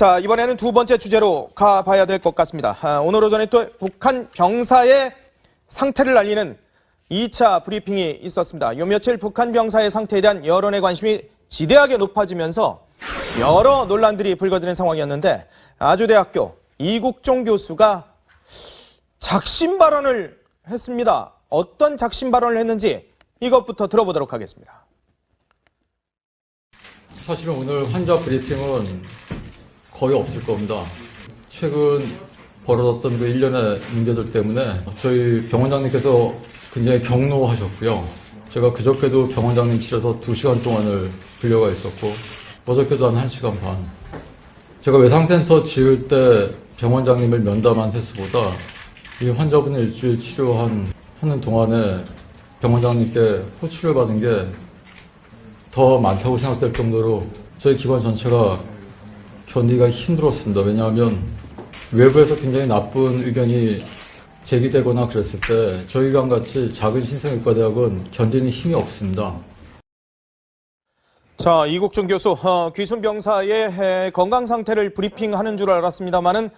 자, 이번에는 두 번째 주제로 가봐야 될 것 같습니다. 오늘 오전에 또 북한 병사의 상태를 알리는 2차 브리핑이 있었습니다. 요 며칠 북한 병사의 상태에 대한 여론의 관심이 지대하게 높아지면서 여러 논란들이 불거지는 상황이었는데 아주대학교 이국종 교수가 작심 발언을 했습니다. 어떤 작심 발언을 했는지 이것부터 들어보도록 하겠습니다. 사실은 오늘 환자 브리핑은 거의 없을 겁니다. 최근 벌어졌던 그 일련의 문제들 때문에 저희 병원장님께서 굉장히 격노하셨고요. 제가 그저께도 병원장님 집에서 2시간 동안을 빌려가 있었고 어저께도 한 1시간 반. 제가 외상센터 지을 때 병원장님을 면담한 횟수보다 이 환자분을 일주일 치료하는 동안에 병원장님께 호출을 받은 게 더 많다고 생각될 정도로 저희 기관 전체가 견디기가 힘들었습니다. 왜냐하면 외부에서 굉장히 나쁜 의견이 제기되거나 그랬을 때 저희 기관같이 작은 신생의과대학은 견디는 힘이 없습니다. 자, 이국종 교수, 귀순 병사의 건강 상태를 브리핑하는 줄 알았습니다만은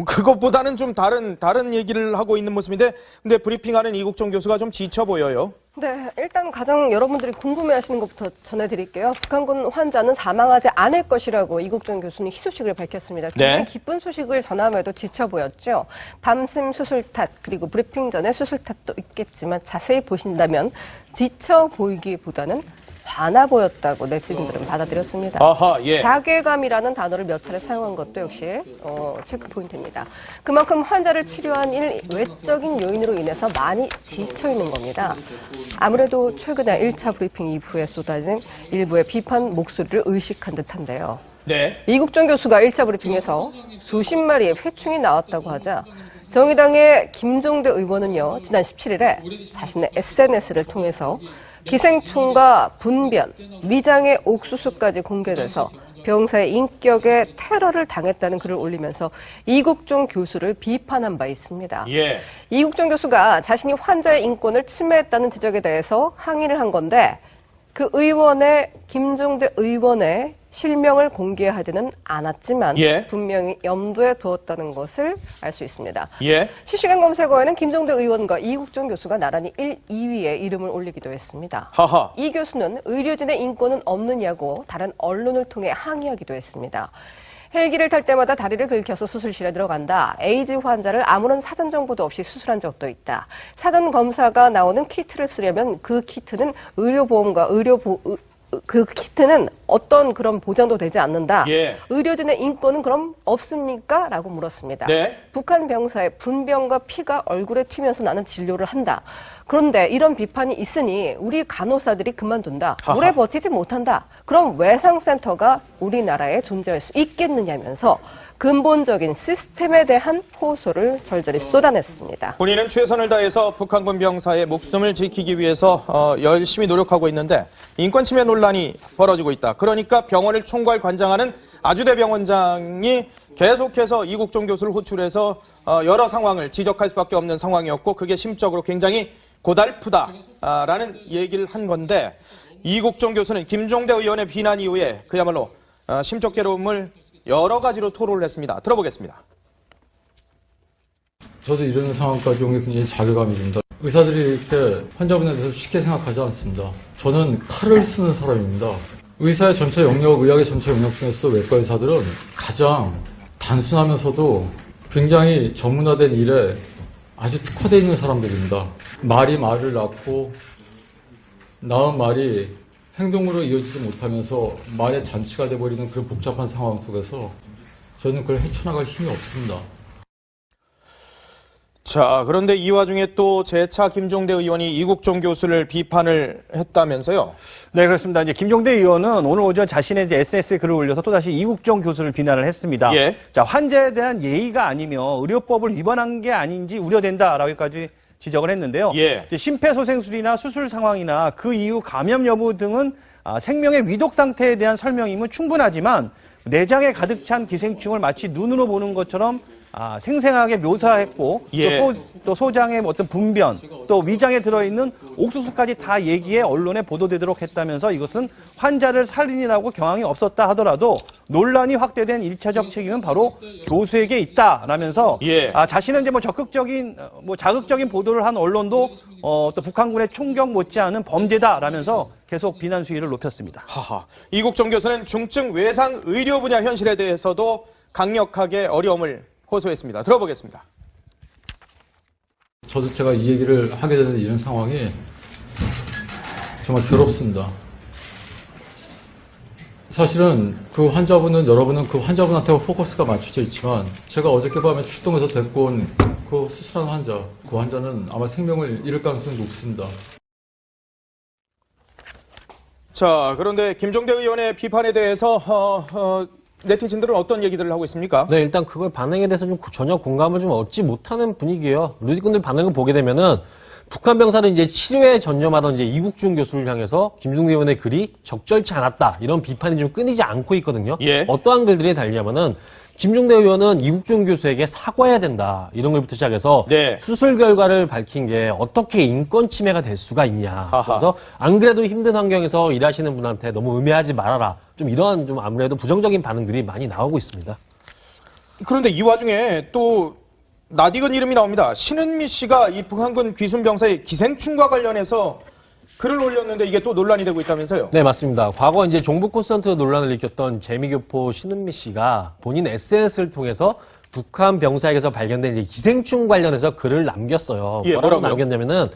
그것보다는 좀 다른 얘기를 하고 있는 모습인데, 근데 브리핑하는 이국종 교수가 좀 지쳐 보여요. 네, 일단 가장 여러분들이 궁금해하시는 것부터 전해드릴게요. 북한군 환자는 사망하지 않을 것이라고 이국종 교수는 희소식을 밝혔습니다. 굉장히 기쁜 소식을 전함에도 지쳐 보였죠. 밤샘 수술 탓, 그리고 브리핑 전에 수술 탓도 있겠지만 자세히 보신다면 지쳐 보이기보다는 화나 보였다고 네티즌들은 받아들였습니다. 아하, 예. 자괴감이라는 단어를 몇 차례 사용한 것도 역시 체크 포인트입니다. 그만큼 환자를 치료한 외적인 요인으로 인해서 많이 지쳐 있는 겁니다. 아무래도 최근에 1차 브리핑 이후에 쏟아진 일부의 비판 목소리를 의식한 듯한데요. 네. 이국종 교수가 1차 브리핑에서 수십 마리의 회충이 나왔다고 하자 정의당의 김종대 의원은요, 지난 17일에 자신의 SNS를 통해서 기생충과 분변, 위장의 옥수수까지 공개돼서 병사의 인격에 테러를 당했다는 글을 올리면서 이국종 교수를 비판한 바 있습니다. 예. 이국종 교수가 자신이 환자의 인권을 침해했다는 지적에 대해서 항의를 한 건데 그 김종대 의원의 실명을 공개하지는 않았지만 분명히 염두에 두었다는 것을 알 수 있습니다. 실시간 검색어에는 김종대 의원과 이국종 교수가 나란히 1, 2위에 이름을 올리기도 했습니다. 하하. 이 교수는 의료진의 인권은 없느냐고 다른 언론을 통해 항의하기도 했습니다. 헬기를 탈 때마다 다리를 긁혀서 수술실에 들어간다. 에이즈 환자를 아무런 사전 정보도 없이 수술한 적도 있다. 사전 검사가 나오는 키트를 쓰려면 그 키트는 그 키트는 어떤 그런 보장도 되지 않는다. 의료진의 인권은 그럼 없습니까? 라고 물었습니다. 북한 병사의 분변과 피가 얼굴에 튀면서 나는 진료를 한다. 그런데 이런 비판이 있으니 우리 간호사들이 그만둔다. 오래 버티지 못한다. 그럼 외상센터가 우리나라에 존재할 수 있겠느냐면서 근본적인 시스템에 대한 호소를 절절히 쏟아냈습니다. 본인은 최선을 다해서 북한군 병사의 목숨을 지키기 위해서 열심히 노력하고 있는데 인권 침해 논란이 벌어지고 있다. 그러니까 병원을 총괄 관장하는 아주대 병원장이 계속해서 이국종 교수를 호출해서 여러 상황을 지적할 수밖에 없는 상황이었고 그게 심적으로 굉장히 고달프다라는 얘기를 한 건데 이국종 교수는 김종대 의원의 비난 이후에 그야말로 심적 괴로움을 여러 가지로 토로를 했습니다. 들어보겠습니다. 저도 이런 상황까지 온 게 굉장히 자괴감이 듭니다. 의사들이 이렇게 환자분에 대해서 쉽게 생각하지 않습니다. 저는 칼을 쓰는 사람입니다. 의사의 전체 영역, 의학의 전체 영역 중에서 외과 의사들은 가장 단순하면서도 굉장히 전문화된 일에 아주 특화되어 있는 사람들입니다. 말이 말을 낳고 낳은 말이 행동으로 이어지지 못하면서 말의 잔치가 돼버리는 그런 복잡한 상황 속에서 저는 그걸 헤쳐나갈 힘이 없습니다. 자, 그런데 이 와중에 또 재차 김종대 의원이 이국종 교수를 비판을 했다면서요? 네, 그렇습니다. 이제 김종대 의원은 오늘 오전 자신의 SNS에 글을 올려서 또다시 이국종 교수를 비난을 했습니다. 자, 환자에 대한 예의가 아니며 의료법을 위반한 게 아닌지 우려된다라고까지 지적을 했는데요. 이제 심폐소생술이나 수술 상황이나 그 이후 감염 여부 등은 생명의 위독 상태에 대한 설명이면 충분하지만 내장에 가득 찬 기생충을 마치 눈으로 보는 것처럼 생생하게 묘사했고 예. 또 소장의 어떤 분변 또 위장에 들어있는 옥수수까지 다 얘기해 언론에 보도되도록 했다면서 이것은 환자를 살인이라고 경황이 없었다 하더라도 논란이 확대된 1차적 책임은 바로 교수에게 있다라면서 예. 자신은 이제 자극적인 보도를 한 언론도 또 북한군의 총격 못지않은 범죄다라면서 계속 비난 수위를 높였습니다. 하하. 이국종 교수는 중증 외상 의료 분야 현실에 대해서도 강력하게 어려움을 호소했습니다. 들어보겠습니다. 저도 제가 이 얘기를 하게 되는 이런 상황이 정말 괴롭습니다. 사실은 그 환자분은 여러분은 그 환자분한테 포커스가 맞춰져 있지만 제가 어저께 밤에 출동해서 데리고 온 그 수술한 환자, 그 환자는 아마 생명을 잃을 가능성이 높습니다. 자, 그런데 김종대 의원의 비판에 대해서 네티즌들은 어떤 얘기들을 하고 있습니까? 네, 일단 그걸 반응에 대해서 좀 전혀 공감을 좀 얻지 못하는 분위기예요. 루디꾼들 반응을 보게 되면은 북한 병사를 이제 치료에 전념하던 이제 이국중 교수를 향해서 김종대 의원의 글이 적절치 않았다. 이런 비판이 좀 끊이지 않고 있거든요. 예. 어떠한 글들이 달리냐면은 김종대 의원은 이국중 교수에게 사과해야 된다. 이런 글부터 시작해서 네. 수술 결과를 밝힌 게 어떻게 인권 침해가 될 수가 있냐. 하하. 그래서 안 그래도 힘든 환경에서 일하시는 분한테 너무 음해하지 말아라. 좀 이러한 좀 아무래도 부정적인 반응들이 많이 나오고 있습니다. 그런데 이 와중에 또 낯익은 이름이 나옵니다. 신은미 씨가 이 북한군 귀순 병사의 기생충과 관련해서 글을 올렸는데 이게 또 논란이 되고 있다면서요? 네, 맞습니다. 과거 이제 종북 콘서트 논란을 일으켰던 재미교포 신은미 씨가 본인 SNS를 통해서 북한 병사에게서 발견된 이제 기생충 관련해서 글을 남겼어요. 예, 뭐라고 뭐라고요? 남겼냐면은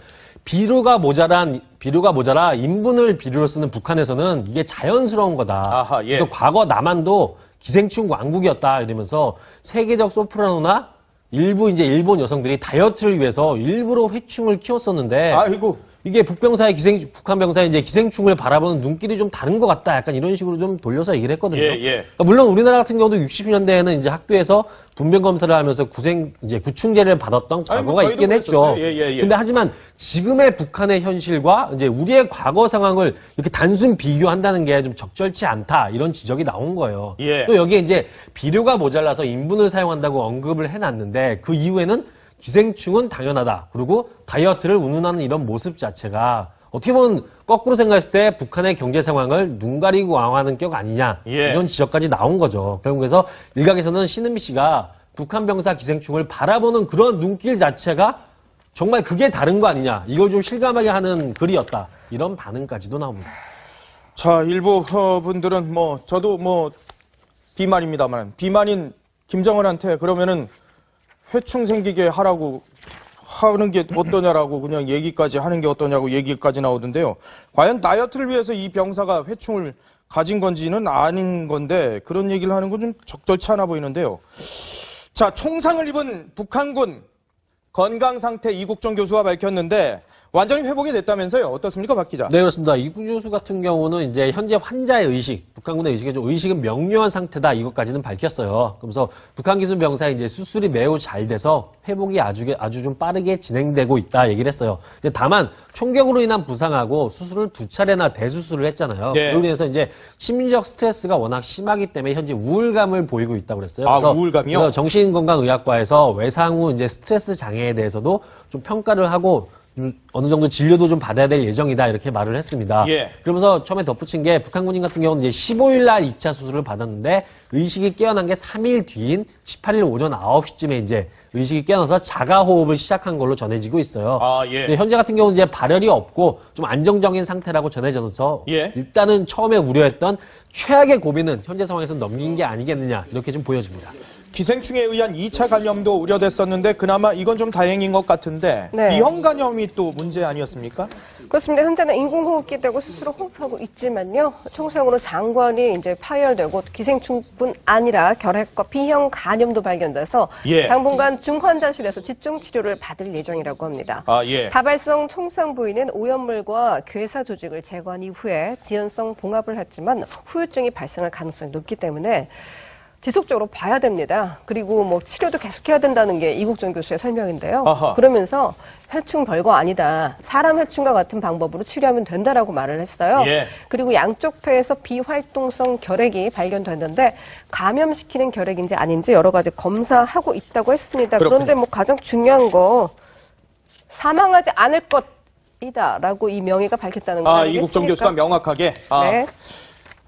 비료가 모자라 인분을 비료로 쓰는 북한에서는 이게 자연스러운 거다. 아하, 예. 그래서 과거 남한도 기생충 왕국이었다 이러면서 세계적 소프라노나 일부 이제 일본 여성들이 다이어트를 위해서 일부러 회충을 키웠었는데 아이고. 이게 북한 병사의 이제 기생충을 바라보는 눈길이 좀 다른 것 같다. 약간 이런 식으로 좀 돌려서 얘기를 했거든요. 예, 예. 그러니까 물론 우리나라 같은 경우도 60년대에는 이제 학교에서 분변 검사를 하면서 구충제를 받았던 과거가 저희도 있긴 했죠. 그랬었어요. 예, 예, 예. 근데 하지만 지금의 북한의 현실과 이제 우리의 과거 상황을 이렇게 단순 비교한다는 게 좀 적절치 않다. 이런 지적이 나온 거예요. 예. 또 여기에 이제 비료가 모자라서 인분을 사용한다고 언급을 해놨는데 그 이후에는 기생충은 당연하다. 그리고 다이어트를 운운하는 이런 모습 자체가 어떻게 보면 거꾸로 생각했을 때 북한의 경제 상황을 눈 가리고 왕하는 격 아니냐. 예. 이런 지적까지 나온 거죠. 결국에서 일각에서는 신은미 씨가 북한 병사 기생충을 바라보는 그런 눈길 자체가 정말 그게 다른 거 아니냐. 이걸 좀 실감하게 하는 글이었다. 이런 반응까지도 나옵니다. 자, 일부 분들은 저도 비만입니다만 비만인 김정은한테 그러면은 회충 생기게 하라고 하는 게 어떠냐라고 그냥 얘기까지 하는 게 어떠냐고 얘기까지 나오던데요. 과연 다이어트를 위해서 이 병사가 회충을 가진 건지는 아닌 건데 그런 얘기를 하는 건 좀 적절치 않아 보이는데요. 자, 총상을 입은 북한군 건강 상태 이국종 교수가 밝혔는데 완전히 회복이 됐다면서요. 어떻습니까, 박 기자? 네, 그렇습니다. 이국 교수 같은 경우는 이제 현재 환자의 의식, 북한군의 의식은 명료한 상태다. 이것까지는 밝혔어요. 그러면서 북한 기순 병사의 이제 수술이 매우 잘 돼서 회복이 아주 좀 빠르게 진행되고 있다 얘기를 했어요. 다만 총격으로 인한 부상하고 수술을 2차례나 대수술을 했잖아요. 네. 그로 인해서 이제 심리적 스트레스가 워낙 심하기 때문에 현재 우울감을 보이고 있다고 그랬어요. 그래서 우울감이요? 그래서 정신건강의학과에서 외상 후 이제 스트레스 장애에 대해서도 좀 평가를 하고 어느 정도 진료도 좀 받아야 될 예정이다 이렇게 말을 했습니다. 예. 그러면서 처음에 덧붙인 게 북한군인 같은 경우는 이제 15일 날 2차 수술을 받았는데 의식이 깨어난 게 3일 뒤인 18일 오전 9시쯤에 이제 의식이 깨어나서 자가 호흡을 시작한 걸로 전해지고 있어요. 아, 예. 근데 현재 같은 경우는 이제 발열이 없고 좀 안정적인 상태라고 전해져서 예. 일단은 처음에 우려했던 최악의 고비는 현재 상황에서 넘긴 게 아니겠느냐 이렇게 좀 보여집니다. 기생충에 의한 2차 감염도 우려됐었는데 그나마 이건 좀 다행인 것 같은데 네. 비형 감염이 또 문제 아니었습니까? 그렇습니다. 현재는 인공호흡기 대고 스스로 호흡하고 있지만요. 총상으로 장관이 이제 파열되고 기생충뿐 아니라 결핵과 비형 간염도 발견돼서 예. 당분간 중환자실에서 집중 치료를 받을 예정이라고 합니다. 아, 예. 다발성 총상 부위는 오염물과 괴사 조직을 제거한 이후에 지연성 봉합을 했지만 후유증이 발생할 가능성이 높기 때문에 지속적으로 봐야 됩니다. 그리고 뭐 치료도 계속해야 된다는 게 이국정 교수의 설명인데요. 아하. 그러면서 회충 별거 아니다. 사람 회충과 같은 방법으로 치료하면 된다라고 말을 했어요. 예. 그리고 양쪽 폐에서 비활동성 결핵이 발견됐는데 감염시키는 결핵인지 아닌지 여러 가지 검사하고 있다고 했습니다. 그렇군요. 그런데 뭐 가장 중요한 거 사망하지 않을 것이다라고 이 명의가 밝혔다는 거 아니겠습니까? 이국정 교수가 명확하게 네.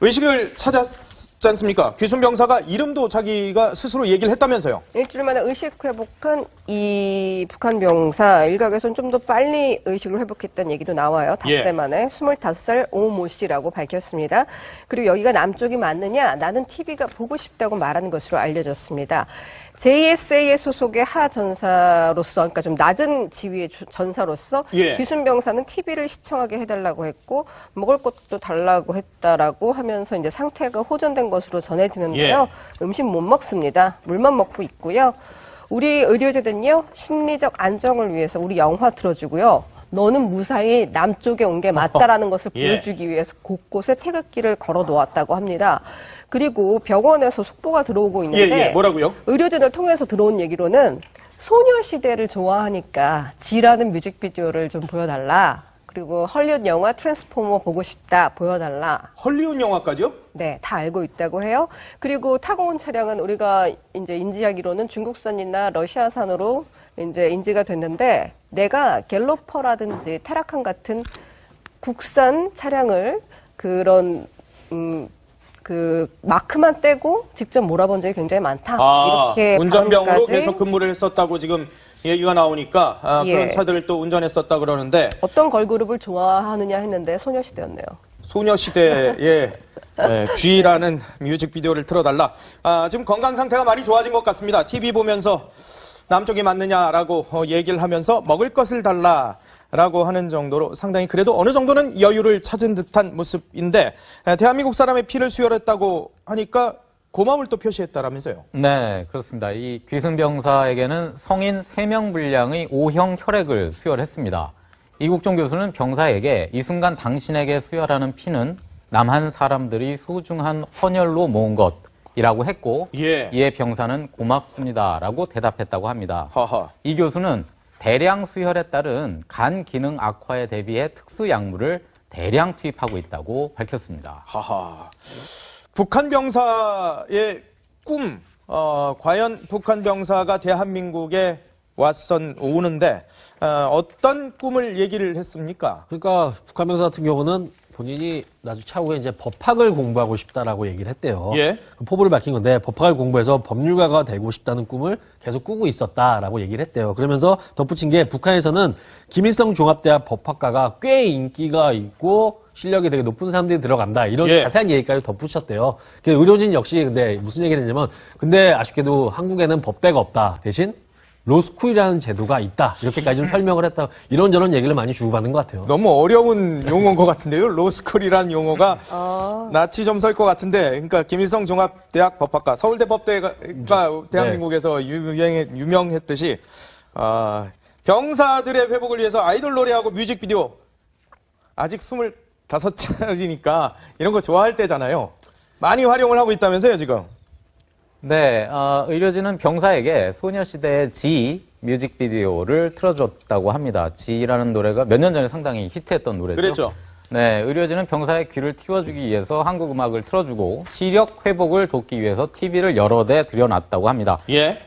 의식을 찾았지 않습니까? 귀순 병사가 이름도 자기가 스스로 얘기를 했다면서요? 일주일 만에 의식 회복한 이 북한 병사 일각에서는 좀 더 빨리 의식을 회복했다는 얘기도 나와요. 닷새 만에 25살 오모 씨라고 밝혔습니다. 그리고 여기가 남쪽이 맞느냐? 나는 TV가 보고 싶다고 말하는 것으로 알려졌습니다. JSA의 소속의 하 전사로서, 그러니까 좀 낮은 지위의 전사로서 귀순 병사는 TV를 시청하게 해달라고 했고 먹을 것도 달라고 했다라고 하면서 이제 상태가 호전된 것으로 전해지는데요. 음식 못 먹습니다. 물만 먹고 있고요. 우리 의료진은요, 심리적 안정을 위해서 우리 영화 들어주고요. 너는 무사히 남쪽에 온 게 맞다라는 것을 보여주기 위해서 곳곳에 태극기를 걸어 놓았다고 합니다. 그리고 병원에서 속보가 들어오고 있는데 뭐라고요? 의료진을 통해서 들어온 얘기로는 소녀시대를 좋아하니까 지라는 뮤직비디오를 좀 보여달라. 그리고 헐리우드 영화 트랜스포머 보고 싶다. 보여달라. 헐리우드 영화까지요? 네, 다 알고 있다고 해요. 그리고 타고 온 차량은 우리가 이제 인지하기로는 중국산이나 러시아산으로 이제 인지가 됐는데 내가 갤로퍼라든지 테라칸 같은 국산 차량을 그런 그 마크만 떼고 직접 몰아본 적이 굉장히 많다. 이렇게 운전병으로 발언까지. 계속 근무를 했었다고 지금 얘기가 나오니까 그런 차들을 또 운전했었다 그러는데 어떤 걸그룹을 좋아하느냐 했는데 소녀시대였네요. 소녀시대의 G라는 뮤직비디오를 틀어달라. 지금 건강 상태가 많이 좋아진 것 같습니다. TV 보면서 남쪽이 맞느냐라고 얘기를 하면서 먹을 것을 달라라고 하는 정도로 상당히 그래도 어느 정도는 여유를 찾은 듯한 모습인데 대한민국 사람의 피를 수혈했다고 하니까 고마움을 또 표시했다라면서요. 네, 그렇습니다. 이 귀순 병사에게는 성인 3명 분량의 O형 혈액을 수혈했습니다. 이국종 교수는 병사에게 이 순간 당신에게 수혈하는 피는 남한 사람들이 소중한 헌혈로 모은 것이라고 했고 이에 병사는 고맙습니다라고 대답했다고 합니다. 이 교수는 대량 수혈에 따른 간 기능 악화에 대비해 특수 약물을 대량 투입하고 있다고 밝혔습니다. 북한 병사의 꿈, 과연 북한 병사가 대한민국에 오는데 어떤 꿈을 얘기를 했습니까? 그러니까 북한 병사 같은 경우는 본인이 나중에 차후에 이제 법학을 공부하고 싶다라고 얘기를 했대요. 그 포부를 밝힌 건데 법학을 공부해서 법률가가 되고 싶다는 꿈을 계속 꾸고 있었다라고 얘기를 했대요. 그러면서 덧붙인 게 북한에서는 김일성 종합대학 법학과가 꽤 인기가 있고 실력이 되게 높은 사람들이 들어간다. 이런 자세한 얘기까지 덧붙였대요. 의료진 역시 근데 무슨 얘기를 했냐면 근데 아쉽게도 한국에는 법대가 없다. 대신 로스쿨이라는 제도가 있다. 이렇게까지 좀 설명을 했다. 이런저런 얘기를 많이 주고받는 것 같아요. 너무 어려운 용어인 것 같은데요. 로스쿨이라는 용어가 낯이 좀 설 것 같은데 그러니까 김일성 종합대학 법학과 서울대 법대가 대한민국에서 유명했듯이 병사들의 회복을 위해서 아이돌 노래하고 뮤직비디오 아직 25살이니까 이런 거 좋아할 때잖아요. 많이 활용을 하고 있다면서요 지금. 네, 의료진은 병사에게 소녀시대의 G 뮤직비디오를 틀어줬다고 합니다. G라는 노래가 몇 년 전에 상당히 히트했던 노래죠. 그랬죠. 네, 의료진은 병사의 귀를 틔워주기 위해서 한국 음악을 틀어주고 시력 회복을 돕기 위해서 TV를 여러 대 들여놨다고 합니다.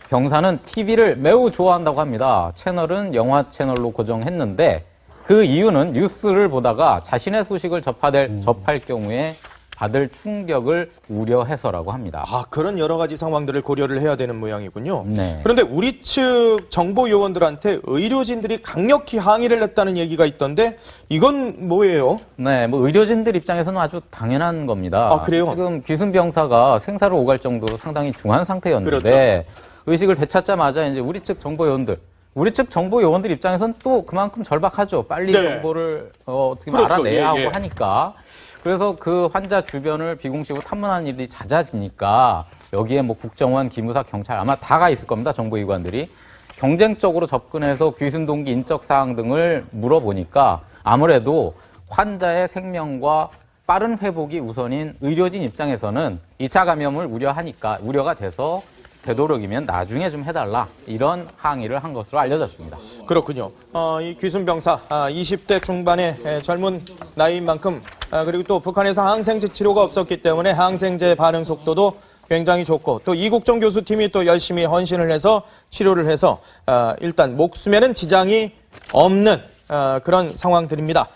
병사는 TV를 매우 좋아한다고 합니다. 채널은 영화 채널로 고정했는데 그 이유는 뉴스를 보다가 자신의 소식을 접할 경우에 받을 충격을 우려해서라고 합니다. 그런 여러 가지 상황들을 고려를 해야 되는 모양이군요. 네. 그런데 우리 측 정보 요원들한테 의료진들이 강력히 항의를 했다는 얘기가 있던데 이건 뭐예요? 네, 뭐 의료진들 입장에서는 아주 당연한 겁니다. 그래요? 지금 귀순 병사가 생사를 오갈 정도로 상당히 중한 상태였는데 의식을 되찾자마자 이제 우리 측 정보 요원들 입장에서는 또 그만큼 절박하죠. 빨리 정보를 어떻게 알아내야 하고 하니까. 그래서 그 환자 주변을 비공식으로 탐문하는 일이 잦아지니까 여기에 뭐 국정원, 기무사, 경찰 아마 다 가 있을 겁니다. 정보기관들이. 경쟁적으로 접근해서 귀순 동기, 인적 사항 등을 물어보니까 아무래도 환자의 생명과 빠른 회복이 우선인 의료진 입장에서는 2차 감염을 우려가 돼서 되도록이면 나중에 좀 해달라, 이런 항의를 한 것으로 알려졌습니다. 그렇군요. 이 귀순 병사 20대 중반의 젊은 나이인 만큼 그리고 또 북한에서 항생제 치료가 없었기 때문에 항생제 반응 속도도 굉장히 좋고 또 이국종 교수팀이 또 열심히 헌신을 해서 치료를 해서 일단 목숨에는 지장이 없는 그런 상황들입니다.